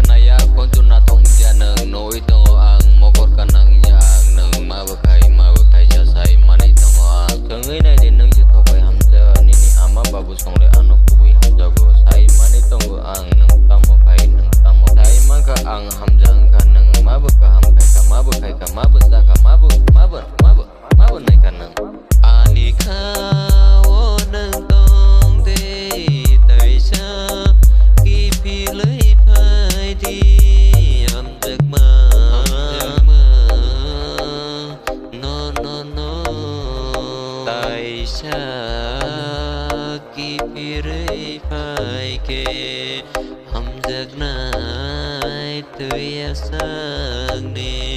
kanaya kon tu na thong ja nang noi to ang mo kor kanang ya nang ma bakai ja sai mani to ang changai nai din nang ju thokai ham ja ni ama babu song le anok kui ham ja go sai mani to ang nang tamo kai sai ma ka ang ham jang ka nang ma bakaham kai ka ma bakai ka ma bza ka ma bu nai ka nang ani kha wo nang tong de tai sa ki pi lưỡi phai đi hầm giấc mơ no tại sao ki pi lưỡi phai kê hầm giấc này tươi sáng đi